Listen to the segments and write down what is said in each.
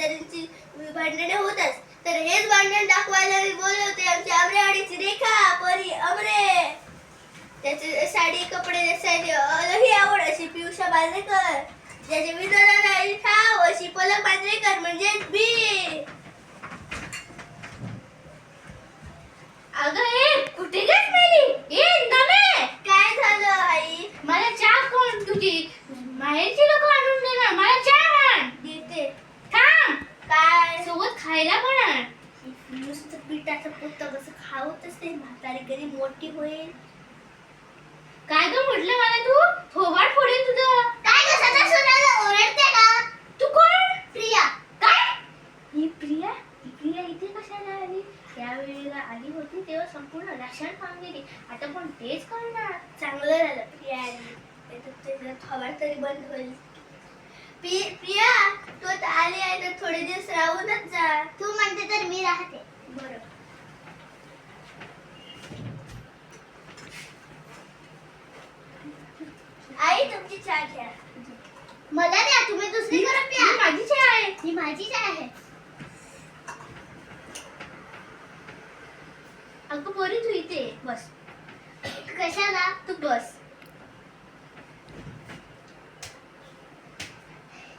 शेजाऱ्यांची भांडणे होतात. तर हेच भांडण दाखवायला मी बोलले होते आमची आमरेवाडीची रेखा परी अमरे. त्याचे साडी कपडे नेसायची अलही आवड अशी पियुषा बांदेकर. ज्याचे विनोदाला ठाव अशी पलक बांदेकर म्हणजे बी. अगं ए कुठे गेस मेली? ए नमे काय झालं आई? मला चहा कोण तुझी माहेरची लोक आणून देणार. मला चहा आण. देते. थांब. काय? सोबत खायला पण आण. नुसतं पिठाचं पोतं कसं खावतच ते म्हातारी कधी मोठी होईल. काय ग म्हटलं मला तू? थोबाड फोडेल तुझं. काय ग सदा सुनाला ओरडते का? तू कोण? प्रिया. काय? ही प्रिया? ही प्रिया इथे कशाला आली? त्यावेळेला आली होती तेव्हा संपूर्ण राशन खाऊन गेली. आता पण तेच करणार. चांगलं झालं प्रिया आली. त्याचं थोबाड तरी बंद होईल. प्रिया तू आता आली आहे तर थोडे दिवस राहूनच जा. तू म्हणते तर मी राहते. बरं. आई तुमची चहा घ्या. मला द्या. तुम्ही दुसरी करून प्या. माझी चहा आहे. ही माझी चहा आहे. अगं पोरी तू इथे बस. कशाला? तू बस.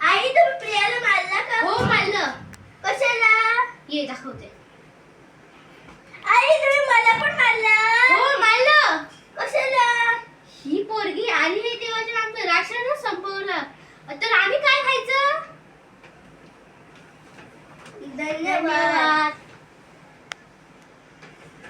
आई तुम्ही प्रियाला मारला का? हो मारलं. कशाला? ये दाखवते.